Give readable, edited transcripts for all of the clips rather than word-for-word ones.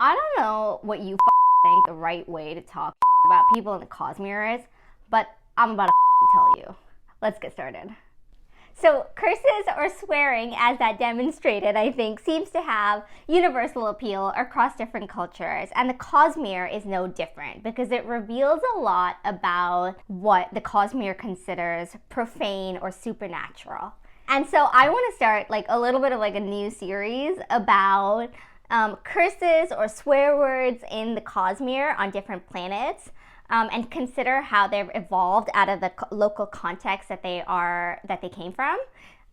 I don't know what you think the right way to talk about people in the Cosmere is, but I'm about to tell you. Let's get started. So curses or swearing, as that demonstrated, I think, seems to have universal appeal across different cultures, and the Cosmere is no different because it reveals a lot about what the Cosmere considers profane or supernatural. And so I want to start a little bit of a new series about curses or swear words in the Cosmere on different planets. And consider how they've evolved out of the local context that they came from,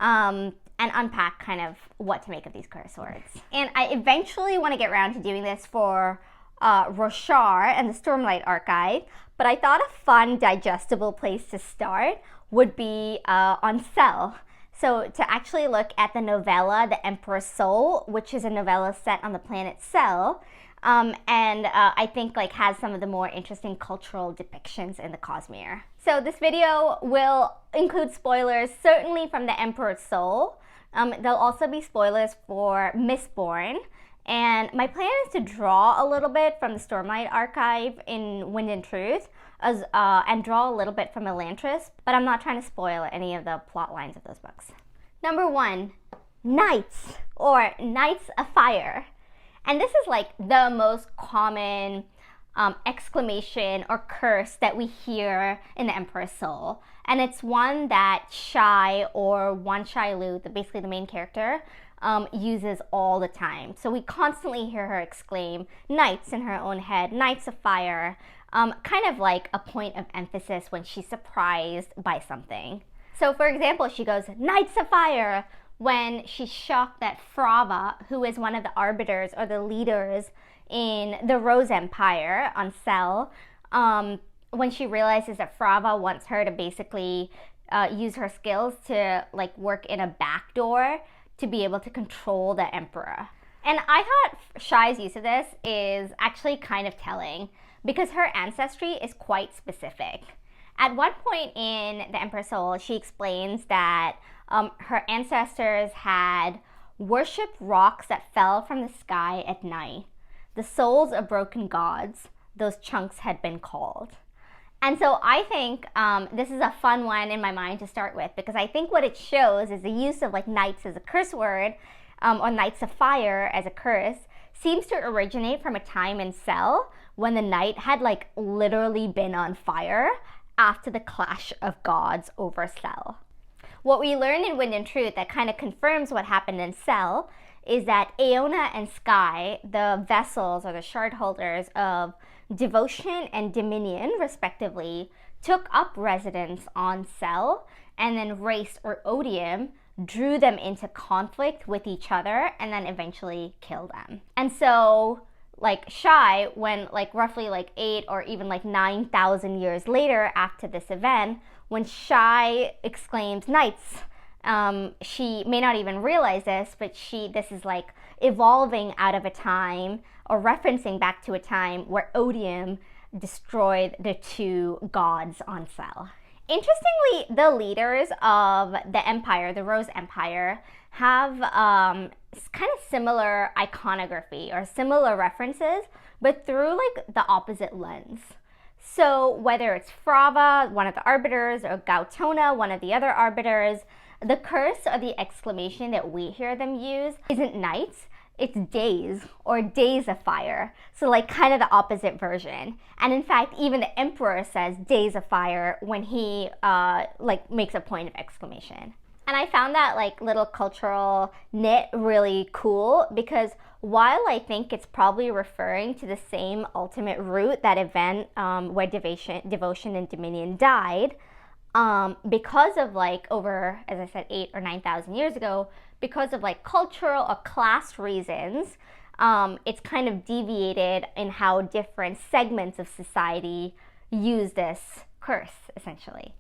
and unpack kind of what to make of these curse words. And I eventually want to get around to doing this for Roshar and the Stormlight Archive, but I thought a fun, digestible place to start would be on Sel. So to actually look at the novella, The Emperor's Soul, which is a novella set on the planet Sel, and I think has some of the more interesting cultural depictions in the Cosmere. So this video will include spoilers, certainly from The Emperor's Soul. There'll also be spoilers for Mistborn, and my plan is to draw a little bit from the Stormlight Archive in Wind and Truth, and draw a little bit from Elantris, but I'm not trying to spoil any of the plot lines of those books. Number 1, Knights, or Knights Afire. And this is the most common exclamation or curse that we hear in the Emperor's Soul. And it's one that Shai, or Wan Shai Lu, basically the main character, uses all the time. So we constantly hear her exclaim knights in her own head, Knights of Fire, kind of like a point of emphasis when she's surprised by something. So for example, she goes, Knights of Fire, when she's shocked that Frava, who is one of the arbiters or the leaders in the Rose Empire on Sel, when she realizes that Frava wants her to basically use her skills to work in a back door to be able to control the Emperor. And I thought Shai's use of this is actually kind of telling because her ancestry is quite specific. At one point in The Emperor's Soul, she explains that her ancestors had worshipped rocks that fell from the sky at night. The souls of broken gods, those chunks had been called. And so I think this is a fun one in my mind to start with, because I think what it shows is the use of knights as a curse word, or Knights of Fire as a curse, seems to originate from a time in Sel when the night had literally been on fire after the clash of gods over Sel. What we learn in Wind and Truth that kind of confirms what happened in Sel is that Aona and Sky, the vessels or the shard holders of devotion and dominion, respectively, took up residence on Sel, and then race or odium drew them into conflict with each other and then eventually killed them. And so Shai, when roughly 8 or even 9,000 years later after this event, when Shai exclaims knights, she may not even realize this, but this is evolving out of a time or referencing back to a time where odium destroyed the two gods on Sel. Interestingly, the leaders of the empire, the Rose Empire, have kind of similar iconography or similar references, but through the opposite lens. So whether it's Frava, one of the arbiters, or Gautona, one of the other arbiters, the curse or the exclamation that we hear them use isn't knights, it's days, or days of fire. So kind of the opposite version. And in fact, even the Emperor says days of fire when he makes a point of exclamation. And I found that little cultural nit really cool, because while I think it's probably referring to the same ultimate root, that event where devotion and dominion died, because of over, as I said, 8 or 9,000 years ago, because of cultural or class reasons, it's kind of deviated in how different segments of society use this curse, essentially.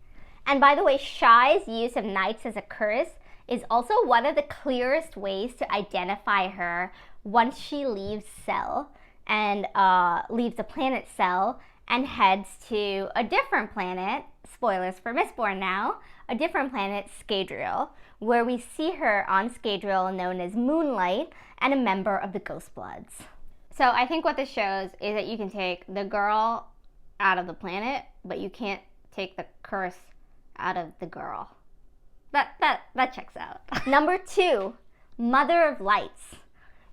And by the way, Shai's use of knights as a curse is also one of the clearest ways to identify her once she leaves Sel and leaves the planet Sel and heads to a different planet, spoilers for Mistborn now, a different planet, Scadrial, where we see her on Scadrial known as Moonlight and a member of the Ghostbloods. So I think what this shows is that you can take the girl out of the planet, but you can't take the curse out of the girl. That checks out. Number 2, Mother of Lights.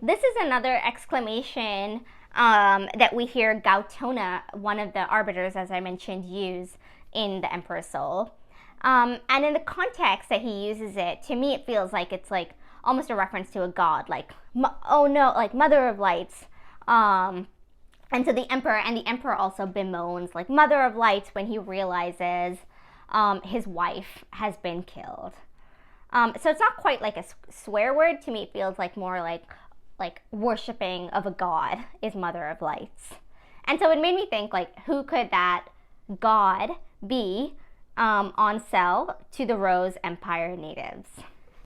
This is another exclamation that we hear Gautona, one of the arbiters, as I mentioned, use in the Emperor's Soul. And in the context that he uses it, to me it feels like it's like almost a reference to a god, like, oh no, like Mother of Lights. And so the Emperor also bemoans, like, Mother of Lights, when he realizes his wife has been killed. So it's not quite like a swear word. To me, it feels like more like worshiping of a god is Mother of Lights. And so it made me think, like, who could that god be on Cell to the Rose Empire natives?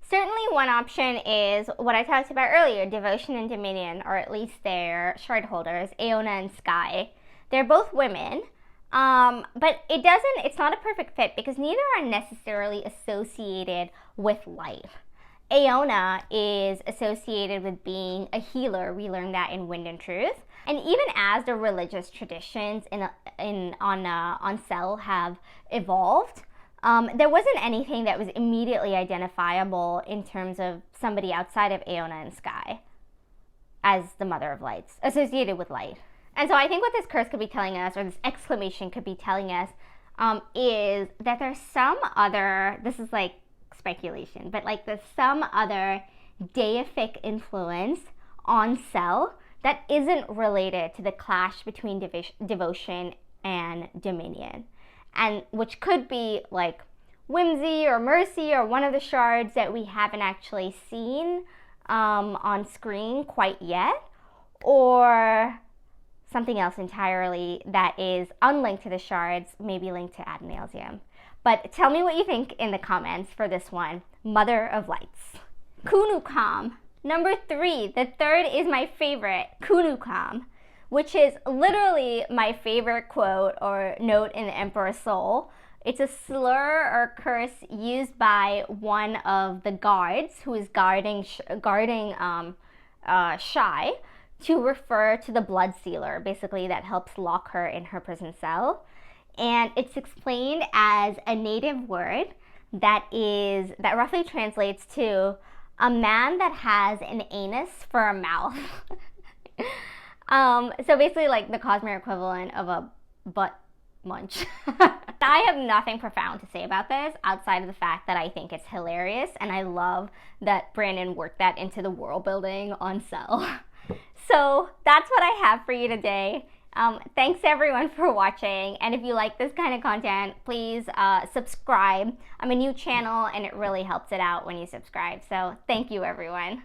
Certainly one option is what I talked about earlier, Devotion and Dominion, or at least their shard holders, Aona and Sky. They're both women, but it's not a perfect fit because neither are necessarily associated with light. Aona is associated with being a healer. We learned that in Wind and Truth. And even as the religious traditions on Cell have evolved, there wasn't anything that was immediately identifiable in terms of somebody outside of Aona and Sky as the Mother of Lights, associated with light. And so I think what this curse could be telling us, or this exclamation could be telling us, is that there's some other, this is like speculation, but like there's some other deific influence on Cell that isn't related to the clash between devotion and dominion, and which could be like Whimsy or Mercy or one of the shards that we haven't actually seen on screen quite yet, or something else entirely that is unlinked to the shards, maybe linked to Ad Nauseam. But tell me what you think in the comments for this one, Mother of Lights. KuNuKam. Number 3, the third is my favorite, KuNuKam, which is literally my favorite quote or note in the Emperor's Soul. It's a slur or curse used by one of the guards who is guarding Shy, to refer to the blood sealer, basically, that helps lock her in her prison cell. And it's explained as a native word that roughly translates to a man that has an anus for a mouth. So basically like the Cosmere equivalent of a butt munch. I have nothing profound to say about this outside of the fact that I think it's hilarious, and I love that Brandon worked that into the world building on Cell. So that's what I have for you today. Thanks everyone for watching, and if you like this kind of content, please subscribe. I'm a new channel and it really helps it out when you subscribe, so thank you everyone.